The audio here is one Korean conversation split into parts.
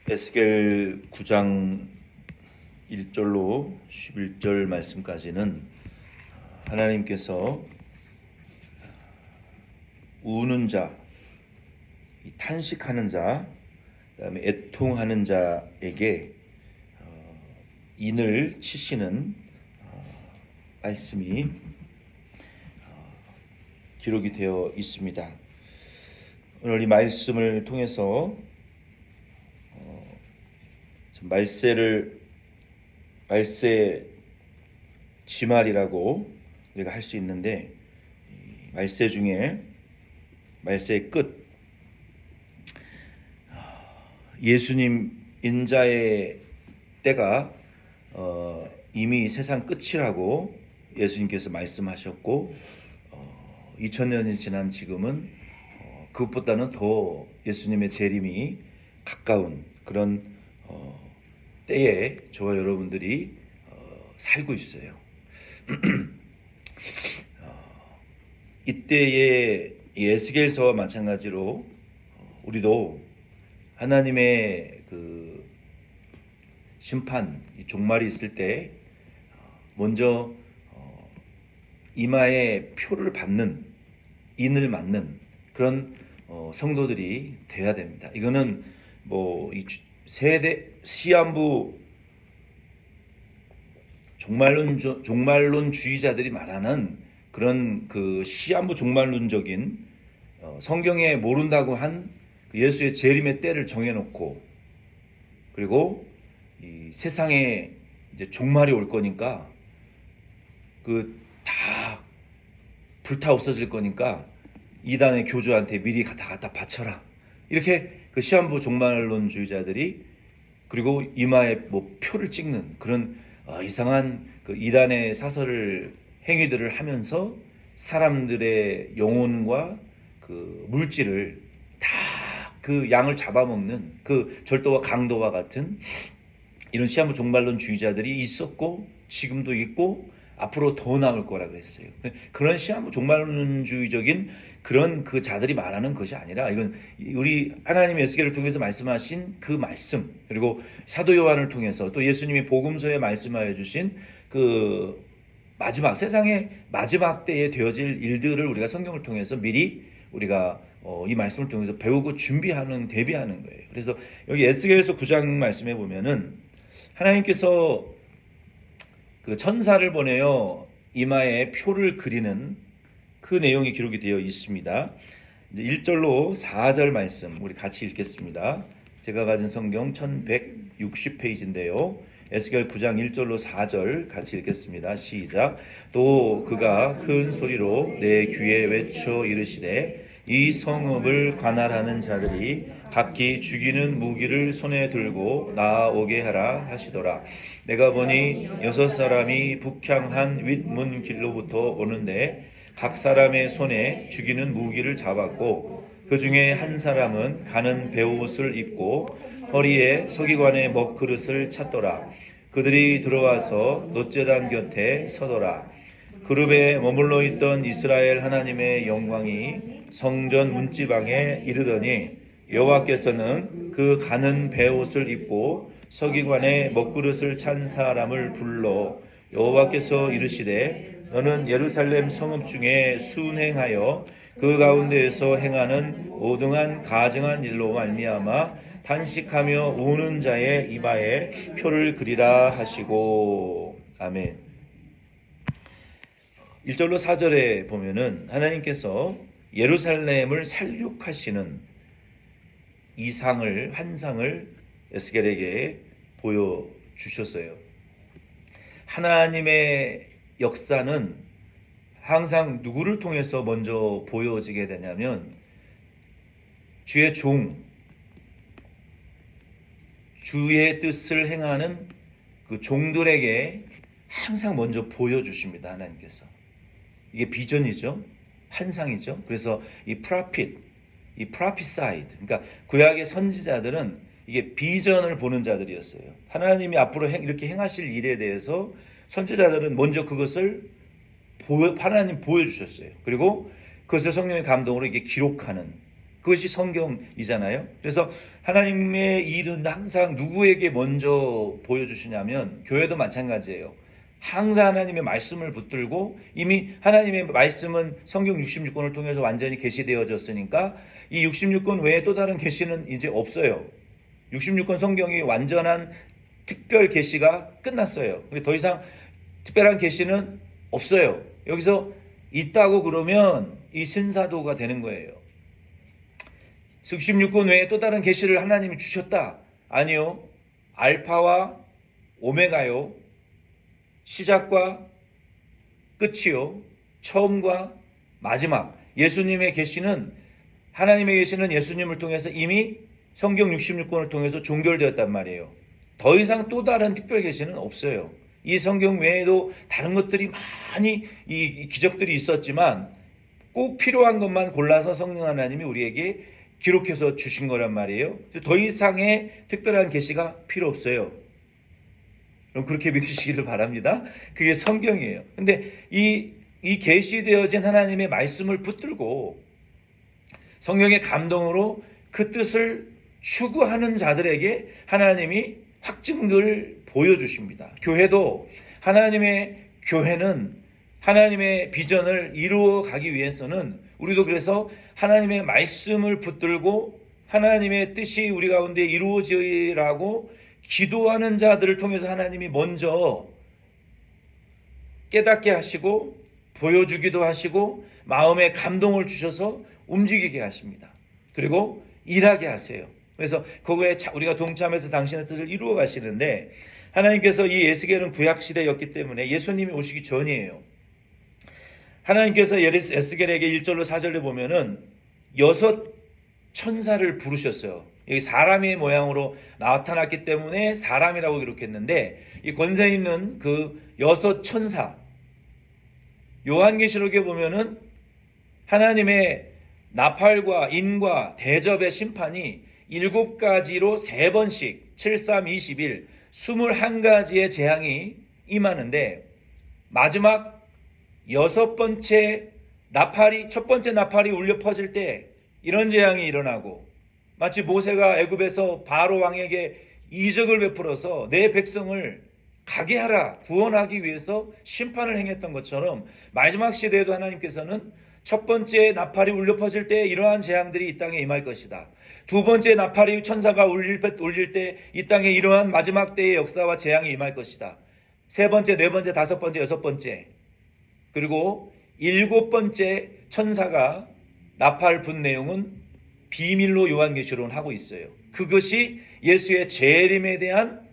에스겔 9장 1절로 11절 말씀까지는 하나님께서 우는 자, 탄식하는 자, 그다음에 애통하는 자에게 인을 치시는 말씀이 기록이 되어 있습니다. 오늘 이 말씀을 통해서 말세 지말이라고 우리가 할 수 있는데, 말세 중에 말세의 끝, 예수님 인자의 때가 이미 세상 끝이라고 예수님께서 말씀하셨고, 2000년이 지난 지금은 그것보다는 더 예수님의 재림이 가까운 그런 때에 저와 여러분들이 살고 있어요. 이때의 에스겔서와 마찬가지로 우리도 하나님의 그 심판, 종말이 있을 때 먼저 이마에 표를 받는, 인을 맞는 그런 성도들이 돼야 됩니다. 이거는 이 세대 시한부 종말론주의자들이 말하는 그런 그 시한부 종말론적인 성경에 모른다고 한 예수의 재림의 때를 정해놓고, 그리고 이 세상에 이제 종말이 올 거니까 그 다 불타 없어질 거니까 이단의 교주한테 미리 다 갖다 바쳐라, 이렇게 그 시한부 종말론주의자들이, 그리고 이마에 표를 찍는 그런 이상한 그 이단의 사설을 행위들을 하면서 사람들의 영혼과 그 물질을 다 그 양을 잡아먹는 그 절도와 강도와 같은 이런 시한부 종말론주의자들이 있었고 지금도 있고 앞으로 더 나올 거라 그랬어요. 그런 시한부 종말론주의적인 그런 그 자들이 말하는 것이 아니라, 이건 우리 하나님 에스겔을 통해서 말씀하신 그 말씀, 그리고 사도 요한을 통해서 또 예수님이 복음서에 말씀하여 주신 그 마지막, 세상의 마지막 때에 되어질 일들을 우리가 성경을 통해서 미리 우리가 이 말씀을 통해서 배우고 준비하는, 대비하는 거예요. 그래서 여기 에스겔서 9장 말씀해 보면은 하나님께서 그 천사를 보내어 이마에 표를 그리는 그 내용이 기록이 되어 있습니다. 이제 1절로 4절 말씀 우리 같이 읽겠습니다. 제가 가진 성경 1160페이지인데요. 에스겔 9장 1절로 4절 같이 읽겠습니다. 시작. 또 그가 큰 소리로 내 귀에 외쳐 이르시되, 이 성읍을 관할하는 자들이 각기 죽이는 무기를 손에 들고 나아오게 하라 하시더라. 내가 보니 6사람이 북향한 윗문 길로부터 오는데 각 사람의 손에 죽이는 무기를 잡았고, 그 중에 한 사람은 가는 베옷을 입고 허리에 서기관의 먹그릇을 찼더라. 그들이 들어와서 놋제단 곁에 서더라. 그룹에 머물러 있던 이스라엘 하나님의 영광이 성전 문지방에 이르더니, 여호와께서는 그 가는 베옷을 입고 서기관의 먹그릇을 찬 사람을 불러 여호와께서 이르시되, 너는 예루살렘 성읍 중에 순행하여 그 가운데에서 행하는 오등한 가증한 일로 말미암아 탄식하며 우는 자의 이마에 표를 그리라 하시고. 아멘. 1절로 4절에 보면은 하나님께서 예루살렘을 살육하시는 이상을, 환상을 에스겔에게 보여주셨어요. 하나님의 역사는 항상 누구를 통해서 먼저 보여지게 되냐면 주의 종, 주의 뜻을 행하는 그 종들에게 항상 먼저 보여주십니다. 하나님께서. 이게 비전이죠. 환상이죠. 그래서 이 prophesied, 그러니까 구약의 선지자들은 이게 비전을 보는 자들이었어요. 하나님이 앞으로 이렇게 행하실 일에 대해서 선지자들은 먼저 그것을 하나님 보여주셨어요. 그리고 그것을 성령의 감동으로 이게 기록하는 그것이 성경이잖아요. 그래서 하나님의 일은 항상 누구에게 먼저 보여주시냐면 교회도 마찬가지예요. 항상 하나님의 말씀을 붙들고 이미 하나님의 말씀은 성경 66권을 통해서 완전히 계시되어졌으니까 이 66권 외에 또 다른 계시는 이제 없어요. 66권 성경이 완전한 특별 계시가 끝났어요. 더 이상 특별한 계시는 없어요. 여기서 있다고 그러면 이 신사도가 되는 거예요. 66권 외에 또 다른 계시를 하나님이 주셨다. 아니요. 알파와 오메가요. 시작과 끝이요. 처음과 마지막. 예수님의 계시는 하나님의 계시는 예수님을 통해서 이미 성경 66권을 통해서 종결되었단 말이에요. 더 이상 또 다른 특별 계시는 없어요. 이 성경 외에도 다른 것들이 많이 이 기적들이 있었지만 꼭 필요한 것만 골라서 성령 하나님이 우리에게 기록해서 주신 거란 말이에요. 더 이상의 특별한 계시가 필요 없어요. 그럼 그렇게 믿으시기를 바랍니다. 그게 성경이에요. 근데 이 계시되어진 하나님의 말씀을 붙들고 성령의 감동으로 그 뜻을 추구하는 자들에게 하나님이 확증을 보여주십니다. 교회도 하나님의 교회는 하나님의 비전을 이루어 가기 위해서는 우리도 그래서 하나님의 말씀을 붙들고 하나님의 뜻이 우리 가운데 이루어지라고 기도하는 자들을 통해서 하나님이 먼저 깨닫게 하시고 보여주기도 하시고 마음에 감동을 주셔서 움직이게 하십니다. 그리고 일하게 하세요. 그래서 그거에 우리가 동참해서 당신의 뜻을 이루어 가시는데 하나님께서 이 에스겔은 구약시대였기 때문에 예수님이 오시기 전이에요. 하나님께서 에스겔에게 1절로 4절로 보면은 6 천사를 부르셨어요. 여기 사람의 모양으로 나타났기 때문에 사람이라고 기록했는데 이 권세 있는 그 6 천사 요한계시록에 보면은 하나님의 나팔과 인과 대접의 심판이 7가지로 3번씩 7, 3, 21 21가지의 재앙이 임하는데 마지막 6번째 나팔이 첫 번째 나팔이 울려 퍼질 때 이런 재앙이 일어나고 마치 모세가 애굽에서 바로 왕에게 이적을 베풀어서 내 백성을 가게 하라 구원하기 위해서 심판을 행했던 것처럼 마지막 시대에도 하나님께서는 첫 번째 나팔이 울려 퍼질 때 이러한 재앙들이 이 땅에 임할 것이다. 두 번째 나팔이 천사가 울릴 때 이 땅에 이러한 마지막 때의 역사와 재앙이 임할 것이다. 세 번째, 네 번째, 다섯 번째, 여섯 번째 그리고 7번째 천사가 나팔 분 내용은 비밀로 요한계시록은 하고 있어요. 그것이 예수의 재림에 대한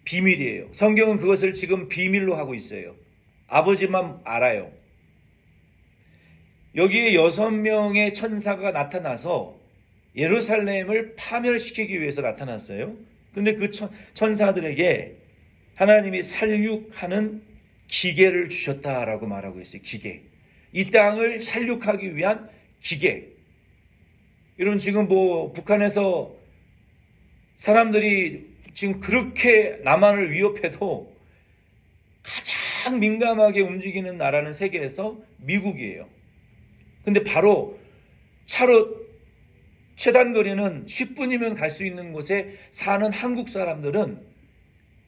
비밀이에요. 성경은 그것을 지금 비밀로 하고 있어요. 아버지만 알아요. 여기에 6명의 천사가 나타나서 예루살렘을 파멸시키기 위해서 나타났어요. 근데 그 천사들에게 하나님이 살육하는 기계를 주셨다라고 말하고 있어요. 기계. 이 땅을 살육하기 위한 기계. 여러분 지금 북한에서 사람들이 지금 그렇게 남한을 위협해도 가장 민감하게 움직이는 나라는 세계에서 미국이에요. 근데 바로 차로 최단거리는 10분이면 갈 수 있는 곳에 사는 한국 사람들은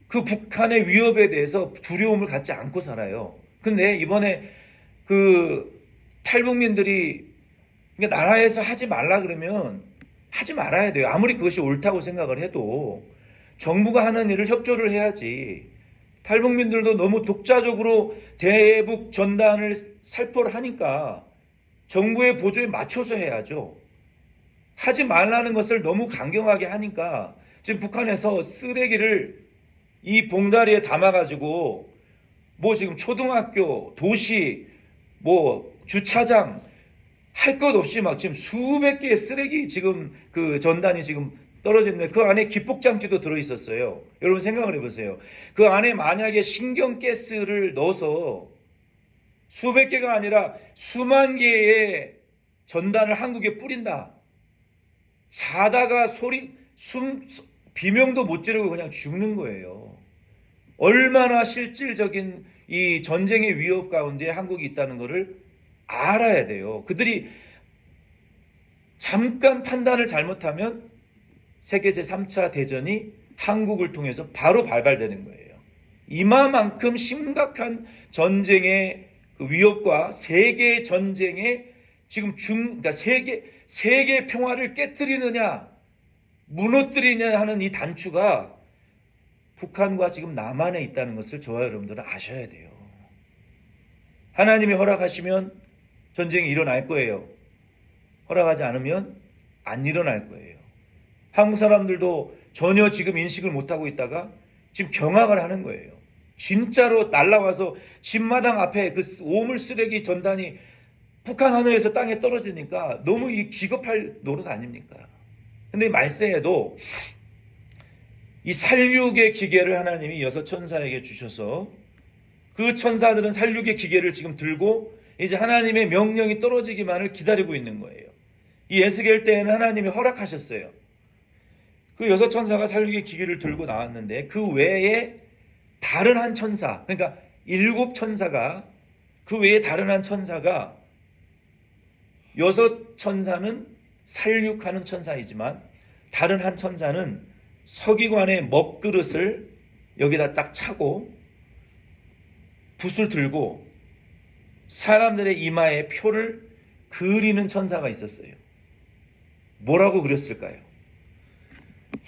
그 북한의 위협에 대해서 두려움을 갖지 않고 살아요. 근데 이번에 그 탈북민들이 나라에서 하지 말라 그러면 하지 말아야 돼요. 아무리 그것이 옳다고 생각을 해도 정부가 하는 일을 협조를 해야지. 탈북민들도 너무 독자적으로 대북 전단을 살포를 하니까 정부의 보조에 맞춰서 해야죠. 하지 말라는 것을 너무 강경하게 하니까 지금 북한에서 쓰레기를 이 봉다리에 담아가지고 지금 초등학교, 도시, 주차장 할 것 없이 막 지금 수백 개의 쓰레기 지금 그 전단이 지금 떨어져 있는데 그 안에 기폭장치도 들어있었어요. 여러분 생각을 해보세요. 그 안에 만약에 신경가스를 넣어서 수백 개가 아니라 수만 개의 전단을 한국에 뿌린다. 자다가 비명도 못 지르고 그냥 죽는 거예요. 얼마나 실질적인 이 전쟁의 위협 가운데 한국이 있다는 것을 알아야 돼요. 그들이 잠깐 판단을 잘못하면 세계 제3차 대전이 한국을 통해서 바로 발발되는 거예요. 이마만큼 심각한 전쟁의 그 위협과 세계 전쟁의 지금 그러니까 세계 평화를 깨뜨리느냐 무너뜨리냐 하는 이 단추가 북한과 지금 남한에 있다는 것을 저와 여러분들은 아셔야 돼요. 하나님이 허락하시면 전쟁이 일어날 거예요. 허락하지 않으면 안 일어날 거예요. 한국 사람들도 전혀 지금 인식을 못하고 있다가 지금 경악을 하는 거예요. 진짜로 날아와서 집마당 앞에 그 오물 쓰레기 전단이 북한 하늘에서 땅에 떨어지니까 너무 기겁할 노릇 아닙니까? 근데 말세에도 이 살육의 기계를 하나님이 6 천사에게 주셔서 그 천사들은 살육의 기계를 지금 들고 이제 하나님의 명령이 떨어지기만을 기다리고 있는 거예요. 이 에스겔 때에는 하나님이 허락하셨어요. 그 6 천사가 살육의 기계를 들고 나왔는데 그 외에 다른 한 천사, 그러니까 7 천사가 그 외에 다른 한 천사가 6 천사는 살육하는 천사이지만 다른 한 천사는 서기관의 먹그릇을 여기다 딱 차고 붓을 들고 사람들의 이마에 표를 그리는 천사가 있었어요. 뭐라고 그렸을까요?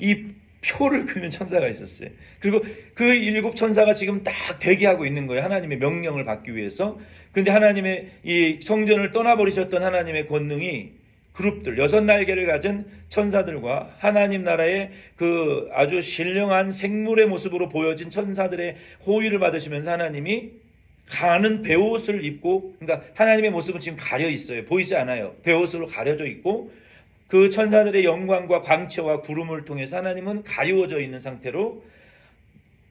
이 표를 그리는 천사가 있었어요. 그리고 그 7 천사가 지금 딱 대기하고 있는 거예요. 하나님의 명령을 받기 위해서. 근데 하나님의 이 성전을 떠나버리셨던 하나님의 권능이 그룹들 6 날개를 가진 천사들과 하나님 나라의 그 아주 신령한 생물의 모습으로 보여진 천사들의 호위를 받으시면서 하나님이 가는 베옷을 입고, 그러니까 하나님의 모습은 지금 가려 있어요. 보이지 않아요. 베옷으로 가려져 있고 그 천사들의 영광과 광채와 구름을 통해서 하나님은 가리워져 있는 상태로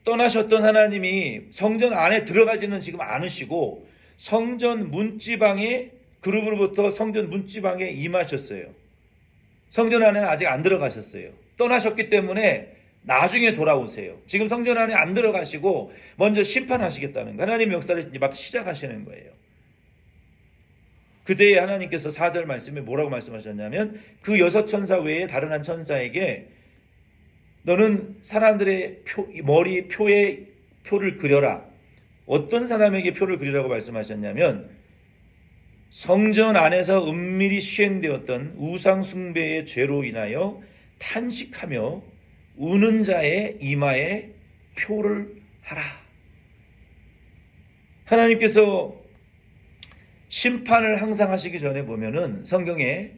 떠나셨던 하나님이 성전 안에 들어가지는 지금 않으시고 성전 문지방에 그룹으로부터 성전 문지방에 임하셨어요. 성전 안에는 아직 안 들어가셨어요. 떠나셨기 때문에 나중에 돌아오세요. 지금 성전 안에 안 들어가시고 먼저 심판하시겠다는 거예요. 하나님의 역사를 이제 막 시작하시는 거예요. 그때에 하나님께서 4절 말씀에 뭐라고 말씀하셨냐면 그 6 천사 외에 다른 한 천사에게 너는 사람들의 머리 표에 표를 그려라. 어떤 사람에게 표를 그리라고 말씀하셨냐면 성전 안에서 은밀히 시행되었던 우상 숭배의 죄로 인하여 탄식하며 우는 자의 이마에 표를 하라. 하나님께서 심판을 항상 하시기 전에 보면은 성경에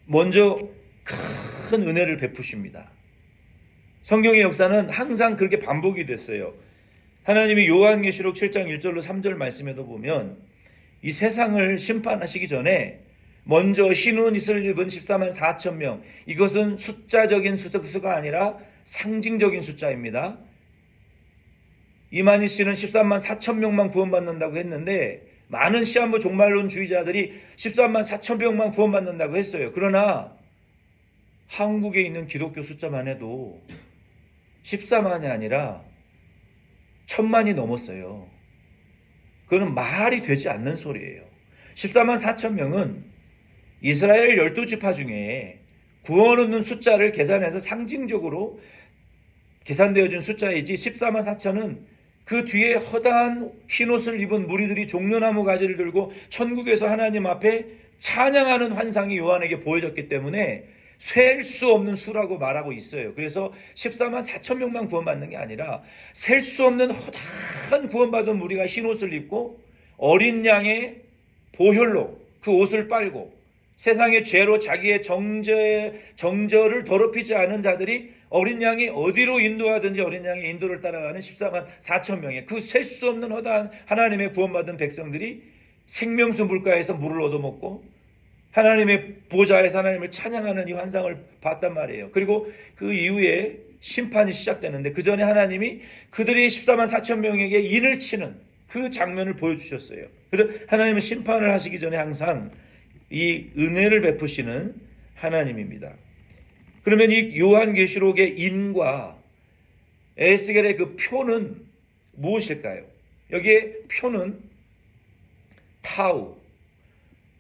먼저 큰 은혜를 베푸십니다. 성경의 역사는 항상 그렇게 반복이 됐어요. 하나님이 요한계시록 7장 1절로 3절 말씀에도 보면 이 세상을 심판하시기 전에 먼저 흰 옷을 입은 14만 4천 명, 이것은 숫자적인 수가 아니라 상징적인 숫자입니다. 이만희 씨는 13만 4천 명만 구원받는다고 했는데 많은 시한부 종말론주의자들이 13만 4천 명만 구원받는다고 했어요. 그러나 한국에 있는 기독교 숫자만 해도 14만이 아니라 1000만이 넘었어요. 그거는 말이 되지 않는 소리예요. 14만 4천 명은 이스라엘 12지파 중에 구원 얻는 숫자를 계산해서 상징적으로 계산되어진 숫자이지 14만 4천은 그 뒤에 허다한 흰옷을 입은 무리들이 종려나무 가지를 들고 천국에서 하나님 앞에 찬양하는 환상이 요한에게 보여졌기 때문에 셀 수 없는 수라고 말하고 있어요. 그래서 14만 4천 명만 구원받는 게 아니라 셀 수 없는 허다한 구원받은 무리가 흰옷을 입고 어린 양의 보혈로 그 옷을 빨고 세상의 죄로 자기의 정죄를 더럽히지 않은 자들이 어린 양이 어디로 인도하든지 어린 양의 인도를 따라가는 14만 4천 명의 그 셀 수 없는 허다한 하나님의 구원받은 백성들이 생명수 물가에서 물을 얻어먹고 하나님의 보좌에서 하나님을 찬양하는 이 환상을 봤단 말이에요. 그리고 그 이후에 심판이 시작되는데 그 전에 하나님이 그들이 14만 4천 명에게 인을 치는 그 장면을 보여주셨어요. 그래서 하나님은 심판을 하시기 전에 항상 이 은혜를 베푸시는 하나님입니다. 그러면 이 요한계시록의 인과 에스겔의 그 표는 무엇일까요? 여기에 표는 타우,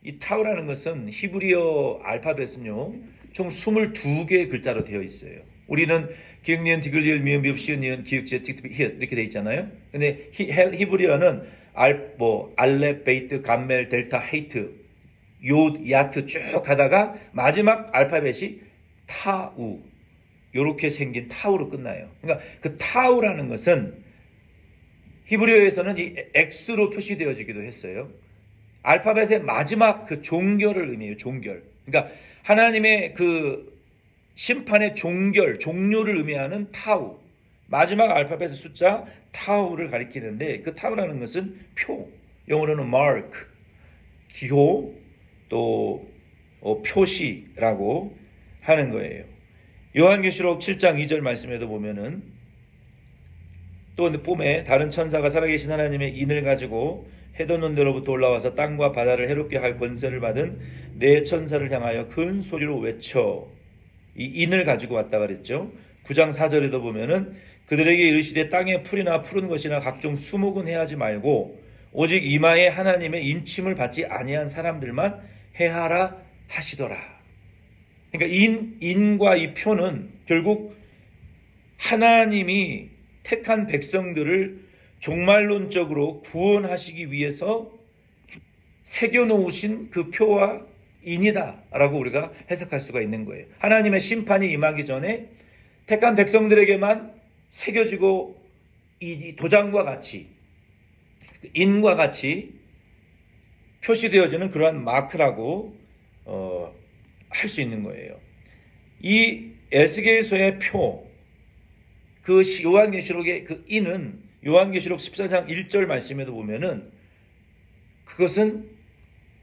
이 타우라는 것은 히브리어 알파벳은요 총 22개의 글자로 되어 있어요. 우리는 기역, 니은, 디귿, 리을, 미음, 비읍, 시은, 니은, 기역, 지읒, 틱, 히읗 이렇게 되어 있잖아요. 근데 히브리어는 알렙, 베이트, 감멜, 델타, 헤이트, 욤, 야트 쭉 가다가 마지막 알파벳이 타우, 요렇게 생긴 타우로 끝나요. 그러니까 그 타우라는 것은 히브리어에서는 이 X로 표시되어지기도 했어요. 알파벳의 마지막 그 종결을 의미해요. 종결. 그러니까 하나님의 그 심판의 종결, 종료를 의미하는 타우. 마지막 알파벳의 숫자 타우를 가리키는데 그 타우라는 것은 표, 영어로는 mark, 기호, 또 표시라고 하는 거예요. 요한계시록 7장 2절 말씀에도 보면은 또 봄에 다른 천사가 살아계신 하나님의 인을 가지고 해돋는 논대로부터 올라와서 땅과 바다를 해롭게 할 권세를 받은 네 천사를 향하여 큰 소리로 외쳐, 이 인을 가지고 왔다 그랬죠. 9장 4절에도 보면은 그들에게 이르시되 땅에 풀이나 푸른 것이나 각종 수목은 해하지 말고 오직 이마에 하나님의 인침을 받지 아니한 사람들만 해하라 하시더라. 그러니까 인과 이 표는 결국 하나님이 택한 백성들을 종말론적으로 구원하시기 위해서 새겨놓으신 그 표와 인이다라고 우리가 해석할 수가 있는 거예요. 하나님의 심판이 임하기 전에 택한 백성들에게만 새겨지고 이 도장과 같이 인과 같이 표시되어지는 그러한 마크라고 할 수 있는 거예요. 이 에스겔서의 표, 그 요한계시록의 그 인은 요한계시록 14장 1절 말씀에도 보면은 그것은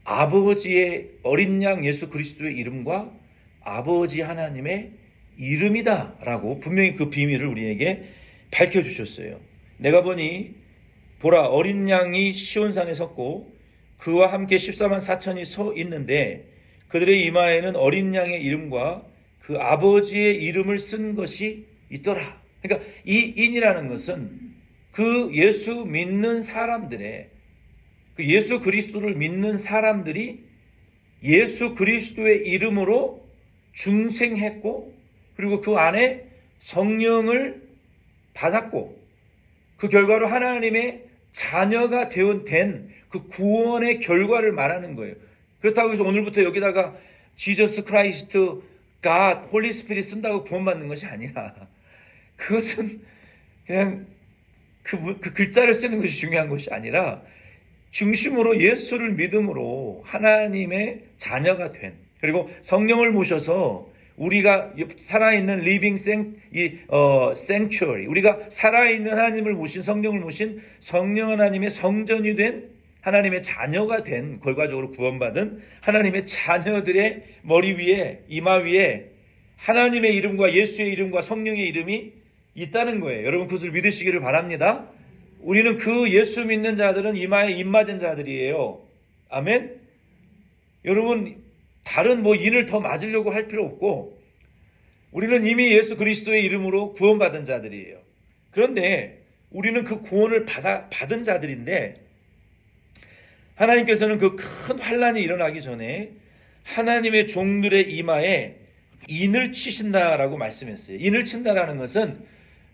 아버지의 어린 양 예수 그리스도의 이름과 아버지 하나님의 이름이다라고 분명히 그 비밀을 우리에게 밝혀주셨어요. 내가 보니 보라 어린 양이 시온산에 섰고 그와 함께 14만 4천이 서 있는데 그들의 이마에는 어린 양의 이름과 그 아버지의 이름을 쓴 것이 있더라. 그러니까 이 인이라는 것은 그 예수 믿는 사람들의 그 예수 그리스도를 믿는 사람들이 예수 그리스도의 이름으로 중생했고 그리고 그 안에 성령을 받았고 그 결과로 하나님의 자녀가 된 그 구원의 결과를 말하는 거예요. 그렇다고 해서 오늘부터 여기다가 지저스 크라이스트 갓 홀리 스피릿 쓴다고 구원받는 것이 아니라 그것은 그냥 그 글자를 쓰는 것이 중요한 것이 아니라 중심으로 예수를 믿음으로 하나님의 자녀가 된 그리고 성령을 모셔서 우리가 살아있는 리빙 생츄어리 우리가 살아있는 하나님을 모신 성령을 모신 성령 하나님의 성전이 된 하나님의 자녀가 된 결과적으로 구원받은 하나님의 자녀들의 머리 위에 이마 위에 하나님의 이름과 예수의 이름과 성령의 이름이 있다는 거예요. 여러분 그것을 믿으시기를 바랍니다. 우리는 그 예수 믿는 자들은 이마에 임 맞은 자들이에요. 아멘. 여러분 다른 인을 더 맞으려고 할 필요 없고 우리는 이미 예수 그리스도의 이름으로 구원받은 자들이에요. 그런데 우리는 그 구원을 받은 자들인데 하나님께서는 그 큰 환난이 일어나기 전에 하나님의 종들의 이마에 인을 치신다라고 말씀했어요. 인을 친다라는 것은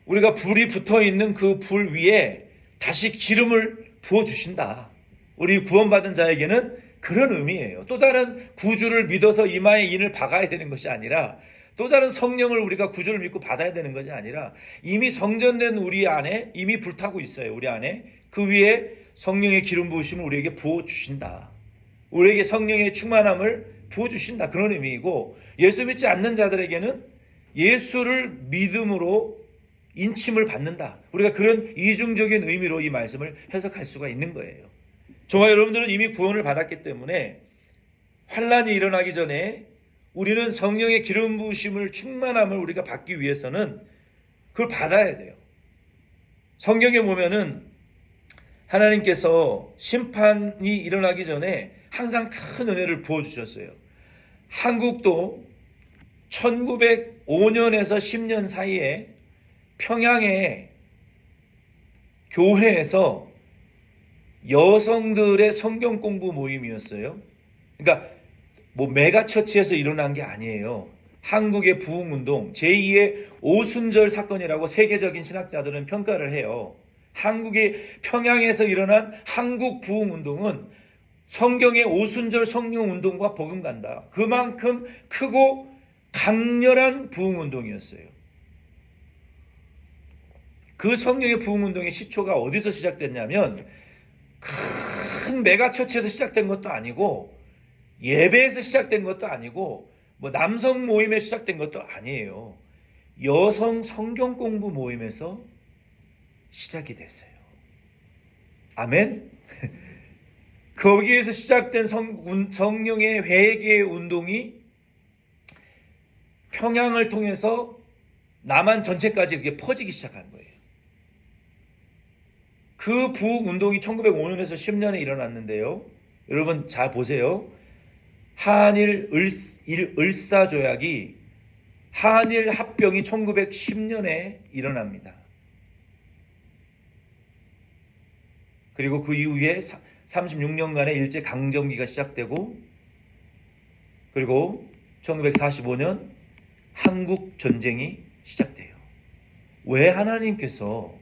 우리가 불이 붙어있는 그 불 위에 다시 기름을 부어주신다. 우리 구원받은 자에게는 그런 의미예요. 또 다른 구주를 믿어서 이마에 인을 박아야 되는 것이 아니라 또 다른 성령을 우리가 구주를 믿고 받아야 되는 것이 아니라 이미 성전된 우리 안에 이미 불타고 있어요. 우리 안에 그 위에 성령의 기름 부으심을 우리에게 부어주신다. 우리에게 성령의 충만함을 부어주신다. 그런 의미이고 예수 믿지 않는 자들에게는 예수를 믿음으로 인침을 받는다. 우리가 그런 이중적인 의미로 이 말씀을 해석할 수가 있는 거예요. 저와 여러분들은 이미 구원을 받았기 때문에 환난이 일어나기 전에 우리는 성령의 기름 부으심을 충만함을 우리가 받기 위해서는 그걸 받아야 돼요. 성경에 보면은 하나님께서 심판이 일어나기 전에 항상 큰 은혜를 부어주셨어요. 한국도 1905년에서 10년 사이에 평양의 교회에서 여성들의 성경 공부 모임이었어요. 그러니까 뭐 메가처치에서 일어난 게 아니에요. 한국의 부흥운동, 제2의 오순절 사건이라고 세계적인 신학자들은 평가를 해요. 한국의 평양에서 일어난 한국 부흥운동은 성경의 오순절 성령운동과 버금간다. 그만큼 크고 강렬한 부흥운동이었어요. 그 성령의 부흥운동의 시초가 어디서 시작됐냐면 큰 메가처치에서 시작된 것도 아니고 예배에서 시작된 것도 아니고 뭐 남성 모임에서 시작된 것도 아니에요. 여성 성경 공부 모임에서 시작이 됐어요. 아멘. 거기에서 시작된 성령의 회개의 운동이 평양을 통해서 남한 전체까지 그게 퍼지기 시작한 거예요. 그 부흥운동이 1905년에서 10년에 일어났는데요. 여러분 잘 보세요. 한일 을사조약이 한일 합병이 1910년에 일어납니다. 그리고 그 이후에 36년간의 일제강점기가 시작되고 그리고 1945년 한국전쟁이 시작돼요. 왜 하나님께서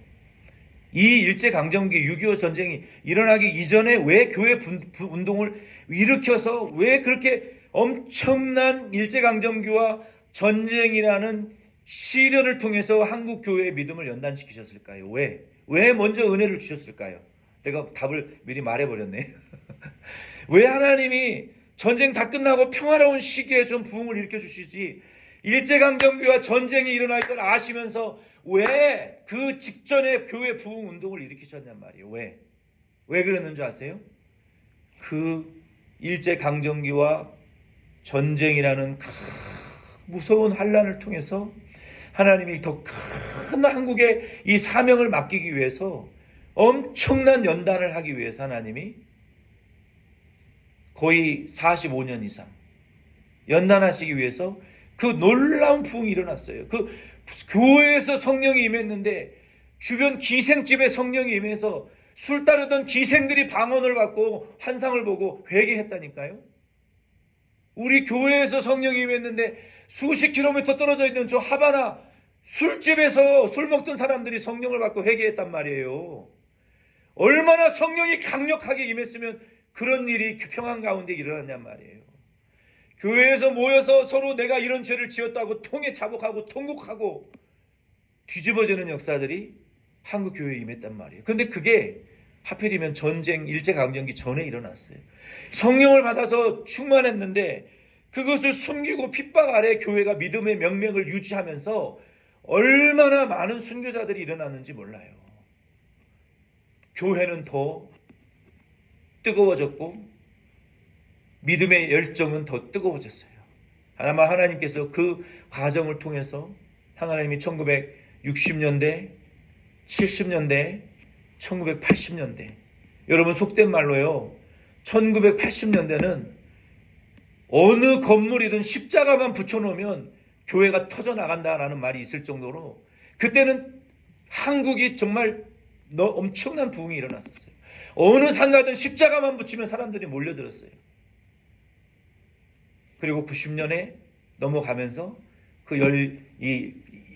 이 일제강점기 6.25 전쟁이 일어나기 이전에 왜 교회 운동을 일으켜서 왜 그렇게 엄청난 일제강점기와 전쟁이라는 시련을 통해서 한국교회의 믿음을 연단시키셨을까요? 왜 먼저 은혜를 주셨을까요? 내가 답을 미리 말해버렸네. 왜 하나님이 전쟁 다 끝나고 평화로운 시기에 좀 부흥을 일으켜주시지 일제강점기와 전쟁이 일어날 걸 아시면서 왜 그 직전에 교회 부흥 운동을 일으키셨냔 말이에요. 왜 그랬는 줄 아세요? 그 일제강점기와 전쟁이라는 무서운 환란을 통해서 하나님이 더 큰 한국의 이 사명을 맡기기 위해서 엄청난 연단을 하기 위해서 하나님이 거의 45년 이상 연단하시기 위해서 그 놀라운 부흥이 일어났어요. 그 교회에서 성령이 임했는데 주변 기생집에 성령이 임해서 술 따르던 기생들이 방언을 받고 환상을 보고 회개했다니까요. 우리 교회에서 성령이 임했는데 수십 킬로미터 떨어져 있는 저 하바나 술집에서 술 먹던 사람들이 성령을 받고 회개했단 말이에요. 얼마나 성령이 강력하게 임했으면 그런 일이 평안 가운데 일어났냔 말이에요. 교회에서 모여서 서로 내가 이런 죄를 지었다고 통해 자복하고 통곡하고 뒤집어지는 역사들이 한국 교회에 임했단 말이에요. 그런데 그게 하필이면 전쟁 일제강점기 전에 일어났어요. 성령을 받아서 충만했는데 그것을 숨기고 핍박 아래 교회가 믿음의 명맥을 유지하면서 얼마나 많은 순교자들이 일어났는지 몰라요. 교회는 더 뜨거워졌고 믿음의 열정은 더 뜨거워졌어요. 아마 하나님께서 그 과정을 통해서 하나님이 1960년대, 70년대, 1980년대 여러분 속된 말로요. 1980년대는 어느 건물이든 십자가만 붙여놓으면 교회가 터져나간다라는 말이 있을 정도로 그때는 한국이 정말 엄청난 부흥이 일어났었어요. 어느 상가든 십자가만 붙이면 사람들이 몰려들었어요. 그리고 90년에 넘어가면서 그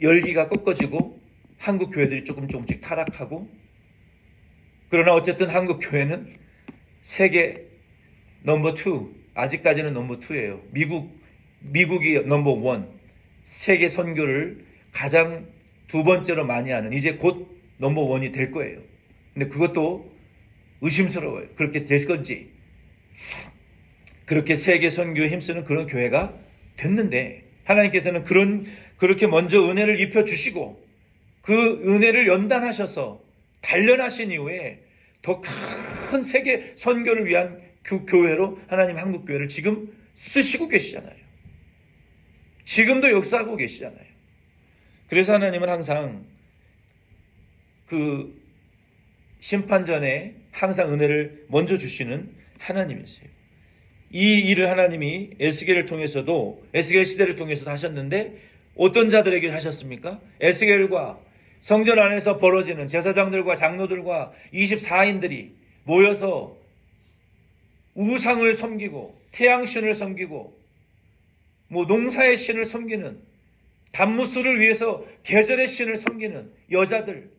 열기가 꺾어지고 한국 교회들이 조금씩 타락하고 그러나 어쨌든 한국 교회는 세계 넘버 2 아직까지는 넘버 2예요. 미국이 넘버 1 세계 선교를 가장 두 번째로 많이 하는 이제 곧 넘버 1이 될 거예요. 근데 그것도 의심스러워요. 그렇게 될 건지. 그렇게 세계 선교에 힘쓰는 그런 교회가 됐는데 하나님께서는 그렇게 먼저 은혜를 입혀주시고 그 은혜를 연단하셔서 단련하신 이후에 더 큰 세계 선교를 위한 교회로 하나님 한국 교회를 지금 쓰시고 계시잖아요. 지금도 역사하고 계시잖아요. 그래서 하나님은 항상 그 심판전에 항상 은혜를 먼저 주시는 하나님이세요. 이 일을 하나님이 에스겔을 통해서도 에스겔 시대를 통해서도 하셨는데 어떤 자들에게 하셨습니까? 에스겔과 성전 안에서 벌어지는 제사장들과 장로들과 24인들이 모여서 우상을 섬기고 태양신을 섬기고 뭐 농사의 신을 섬기는, 단무스를 위해서 계절의 신을 섬기는 여자들,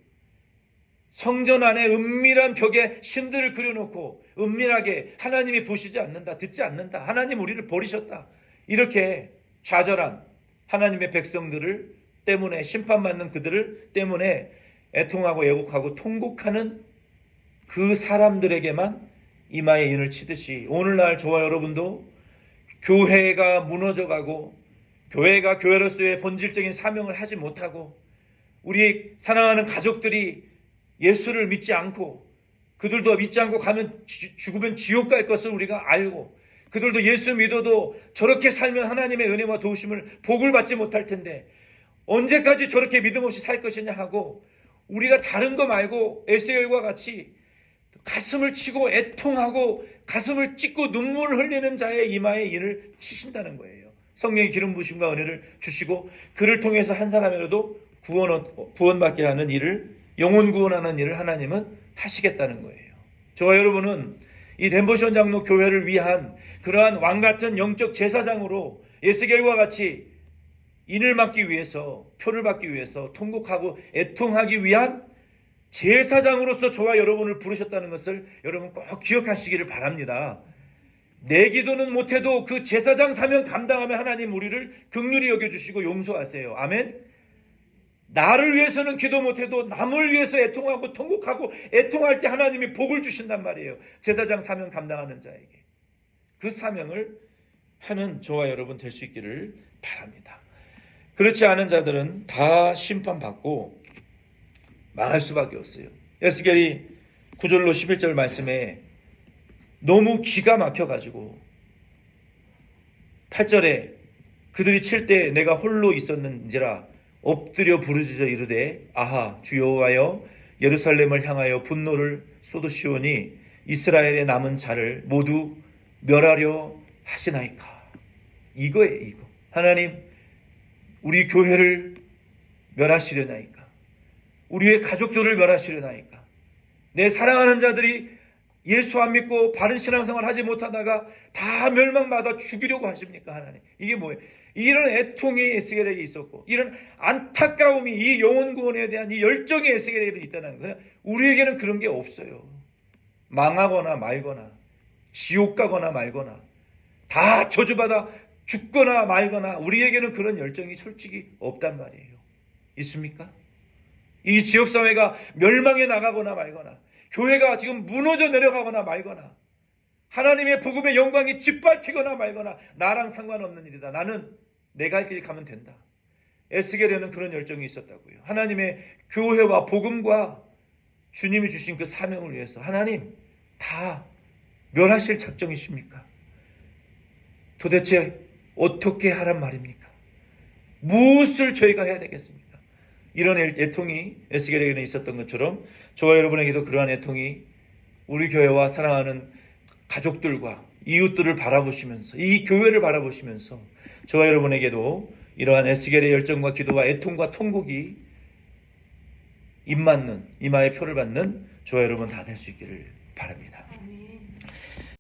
성전 안에 은밀한 벽에 신들을 그려놓고 은밀하게 하나님이 보시지 않는다, 듣지 않는다, 하나님 우리를 버리셨다, 이렇게 좌절한 하나님의 백성들을 때문에, 심판받는 그들을 때문에 애통하고 애곡하고 통곡하는 그 사람들에게만 이마에 인을 치듯이, 오늘날 저와 여러분도 교회가 무너져가고 교회가 교회로서의 본질적인 사명을 하지 못하고 우리 사랑하는 가족들이 예수를 믿지 않고, 그들도 믿지 않고 가면 죽으면 지옥 갈 것을 우리가 알고, 그들도 예수 믿어도 저렇게 살면 하나님의 은혜와 도우심을 복을 받지 못할 텐데 언제까지 저렇게 믿음 없이 살 것이냐 하고, 우리가 다른 거 말고 에스겔과 같이 가슴을 치고 애통하고 가슴을 찢고 눈물을 흘리는 자의 이마에 인을 치신다는 거예요. 성령의 기름 부으심과 은혜를 주시고 그를 통해서 한 사람이라도 구원받게 하는 일을, 영혼 구원하는 일을 하나님은 하시겠다는 거예요. 저와 여러분은 이 덴버션 장로 교회를 위한 그러한 왕같은 영적 제사장으로 에스겔과 같이 인을 받기 위해서, 표를 받기 위해서 통곡하고 애통하기 위한 제사장으로서 저와 여러분을 부르셨다는 것을 여러분 꼭 기억하시기를 바랍니다. 내 기도는 못해도 그 제사장 사명 감당하며 하나님 우리를 긍휼히 여겨주시고 용서하세요. 아멘. 나를 위해서는 기도 못해도 남을 위해서 애통하고 통곡하고 애통할 때 하나님이 복을 주신단 말이에요. 제사장 사명 감당하는 자에게. 그 사명을 하는 저와 여러분 될 수 있기를 바랍니다. 그렇지 않은 자들은 다 심판받고 망할 수밖에 없어요. 에스겔이 9절로 11절 말씀에 너무 기가 막혀가지고 8절에 그들이 칠 때 내가 홀로 있었는지라 엎드려 부르짖어 이르되 아하 주여와여 예루살렘을 향하여 분노를 쏟으시오니 이스라엘의 남은 자를 모두 멸하려 하시나이까. 이거예요. 이거. 하나님 우리 교회를 멸하시려나이까. 우리의 가족들을 멸하시려나이까. 내 사랑하는 자들이 예수 안 믿고 바른 신앙생활 하지 못하다가 다 멸망받아 죽이려고 하십니까 하나님? 이게 뭐예요? 이런 애통이 에스겔에게 있었고 이런 안타까움이, 이 영혼 구원에 대한 이 열정이 에스겔에게 있다는 거예요. 우리에게는 그런 게 없어요. 망하거나 말거나 지옥 가거나 말거나 다 저주받아 죽거나 말거나 우리에게는 그런 열정이 솔직히 없단 말이에요. 있습니까? 이 지역사회가 멸망해 나가거나 말거나 교회가 지금 무너져 내려가거나 말거나 하나님의 복음의 영광이 짓밟히거나 말거나 나랑 상관없는 일이다. 나는 내 갈 길 가면 된다. 에스겔에는 그런 열정이 있었다고요. 하나님의 교회와 복음과 주님이 주신 그 사명을 위해서 하나님 다 멸하실 작정이십니까? 도대체 어떻게 하란 말입니까? 무엇을 저희가 해야 되겠습니까? 이런 애통이 에스겔에게는 있었던 것처럼 저와 여러분에게도 그러한 애통이 우리 교회와 사랑하는 가족들과 이웃들을 바라보시면서, 이 교회를 바라보시면서 저와 여러분에게도 이러한 에스겔의 열정과 기도와 애통과 통곡이 입맞는, 이마에 표를 받는 저와 여러분 다 될 수 있기를 바랍니다. 아멘.